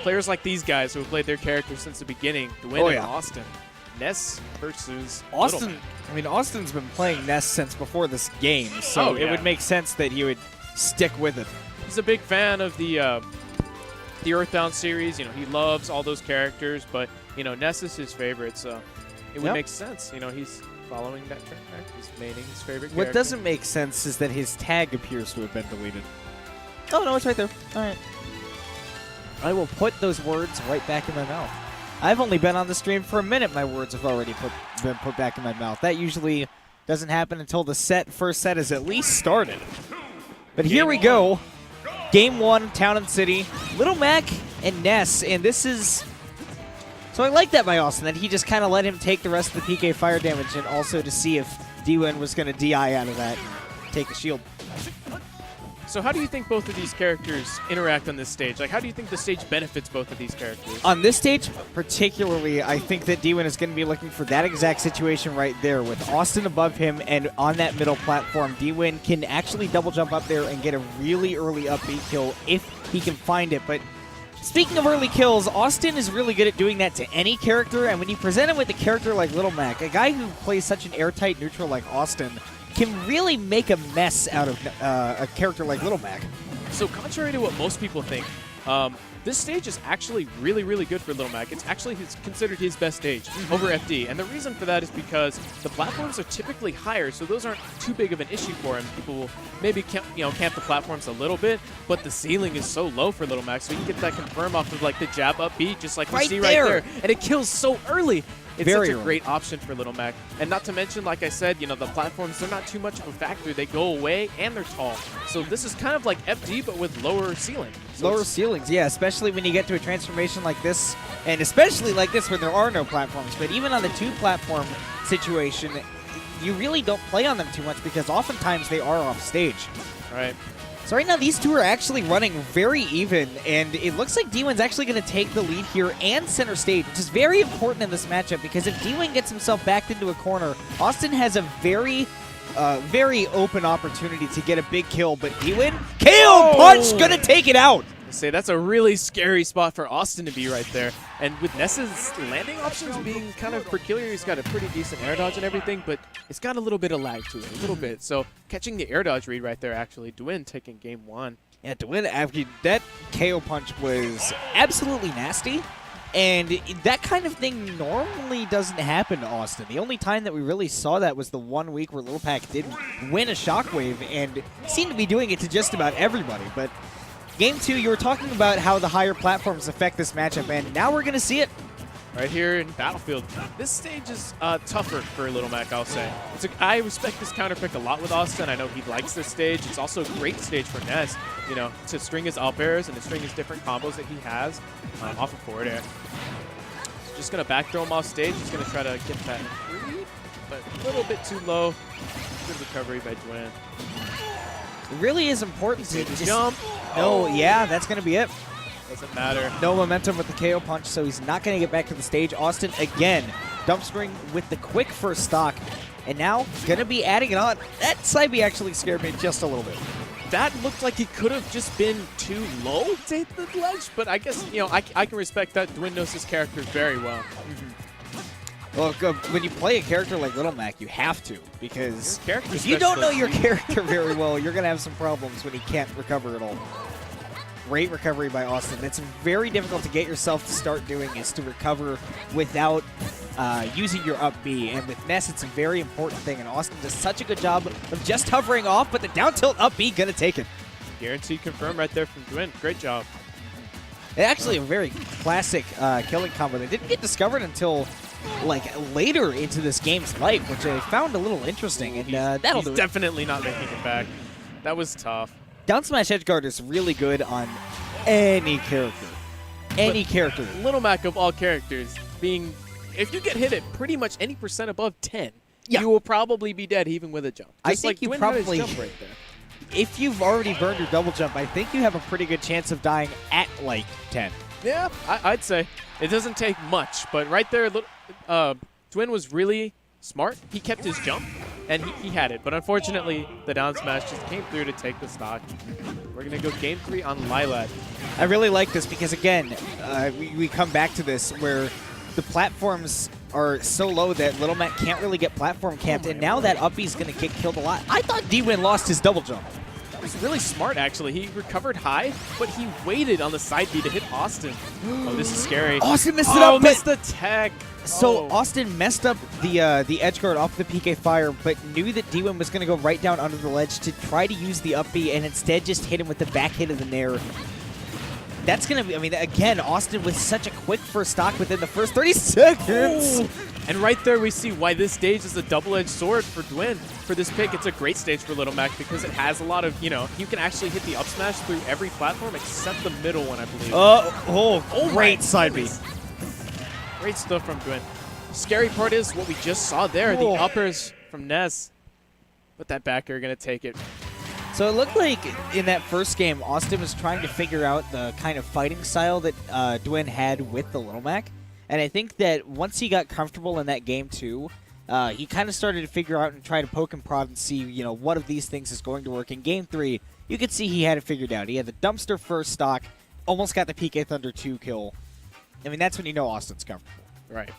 players like these guys who have played their characters since the beginning, DWIN and Awestin. Ness versus Awestin. I mean, Austin's been playing Ness since before this game, so it would make sense that he would stick with it. He's a big fan of the Earthbound series. You know, he loves all those characters, but you know, Ness is his favorite, so it would make sense. You know, he's following that track. He's maining his favorite character. What doesn't make sense is that his tag appears to have been deleted. Oh, no, it's right there. All right. I will put those words right back in my mouth. I've only been on the stream for a minute. My words have already been put back in my mouth. That usually doesn't happen until the first set is at least started. But here we go. Game 1, Town and City. Little Mac and Ness, and this is... So I like that by Awestin, that he just kind of let him take the rest of the PK fire damage, and also to see if DWIN was going to DI out of that and take the shield. So how do you think both of these characters interact on this stage? Like, how do you think the stage benefits both of these characters? On this stage, particularly, I think that DWIN is going to be looking for that exact situation right there with Awestin above him, and on that middle platform, DWIN can actually double jump up there and get a really early upbeat kill if he can find it. But speaking of early kills, Awestin is really good at doing that to any character, and when you present him with a character like Little Mac, a guy who plays such an airtight neutral like Awestin, can really make a mess out of a character like Little Mac. So contrary to what most people think, this stage is actually really, really good for Little Mac. It's actually considered his best stage over FD. And the reason for that is because the platforms are typically higher, so those aren't too big of an issue for him. People will maybe camp the platforms a little bit, but the ceiling is so low for Little Mac, so you can get that confirm off of like the jab up beat, just like we see right there. And it kills so early. It's such a great option for Little Mac. And not to mention, like I said, you know, the platforms, they're not too much of a factor. They go away, and they're tall. So this is kind of like FD, but with lower ceiling. So lower ceilings, yeah, especially when you get to a transformation like this, and especially like this when there are no platforms. But even on the two-platform situation, you really don't play on them too much because oftentimes they are off stage. Right. So right now, these two are actually running very even, and it looks like DWIN's actually going to take the lead here and center stage, which is very important in this matchup because if DWIN gets himself backed into a corner, Awestin has a very open opportunity to get a big kill, but DWIN, KO punch, going to take it out! Say that's a really scary spot for Awestin to be right there. And with Ness's landing options being kind of peculiar, he's got a pretty decent air dodge and everything, but it's got a little bit of lag to it, a little bit. So catching the air dodge read right there, actually, DWIN taking game 1. Yeah, DWIN, that KO punch was absolutely nasty. And that kind of thing normally doesn't happen to Awestin. The only time that we really saw that was the 1 week where Little Pac did win a shockwave and seemed to be doing it to just about everybody. But Game 2, you were talking about how the higher platforms affect this matchup, and now we're going to see it. Right here in Battlefield. This stage is tougher for Little Mac, I'll say. I respect this counter pick a lot with Awestin. I know he likes this stage. It's also a great stage for Ness, you know, to string his up airs and to string his different combos that he has off of forward air. Just going to back throw him off stage. He's going to try to get that read, but a little bit too low. Good recovery by DWIN. It really is important to just jump. No, yeah, that's going to be it. Doesn't matter. No momentum with the KO punch, so he's not going to get back to the stage. Awestin, again, dumpstering with the quick first stock, and now going to be adding it on. That side B actually scared me just a little bit. That looked like he could have just been too low to hit the ledge, but I guess, you know, I can respect that. DWIN knows his character very well. Well, when you play a character like Little Mac, you have to, because if you specialist. don't know your character very well, you're going to have some problems when he can't recover at all. Great recovery by Awestin. That's very difficult to get yourself to start doing, is to recover without using your up B. And with Ness, it's a very important thing, and Awestin does such a good job of just hovering off, but the down tilt up B going to take it. Guaranteed confirm right there from DWIN. Great job. Actually, a very classic killing combo that didn't get discovered until like later into this game's life, which I found a little interesting, and that'll do it. He's definitely not making it back. That was tough. Down smash edge guard is really good on any character. Any character. Little Mac of all characters being, if you get hit at pretty much any percent above 10, you will probably be dead even with a jump. Just I think like you DWIN probably, jump right there. If you've already burned your double jump, I think you have a pretty good chance of dying at like 10. Yeah, I'd say. It doesn't take much, but right there, DWIN was really smart. He kept his jump, and he had it. But unfortunately, the down smash just came through to take the stock. We're going to go game 3 on Lilat. I really like this because, again, we come back to this where the platforms are so low that Little Mac can't really get platform camped, and now that up B's going to get killed a lot. I thought DWIN lost his double jump. That was really smart, actually. He recovered high, but he waited on the side B to hit Awestin. Oh, this is scary. Awestin missed it up. Missed the tech. So Awestin messed up the edge guard off the PK Fire, but knew that DWIN was going to go right down under the ledge to try to use the up B, and instead just hit him with the back hit of the Nair. That's going to be, I mean, again, Awestin with such a quick first stock within the first 30 seconds. Ooh. And right there we see why this stage is a double-edged sword for DWIN. For this pick, it's a great stage for Little Mac because it has a lot of, you know, you can actually hit the up smash through every platform except the middle one, I believe. Great side B. Great stuff from DWIN. Scary part is what we just saw there, the uppers from Ness. But that back air going to take it. So it looked like in that first game, Awestin was trying to figure out the kind of fighting style that DWIN had with the Little Mac. And I think that once he got comfortable in that game too, he kind of started to figure out and try to poke and prod and see, you know, what of these things is going to work. In game 3, you could see he had it figured out. He had the dumpster first stock, almost got the PK Thunder 2 kill. I mean, that's when you know Austin's comfortable. Right.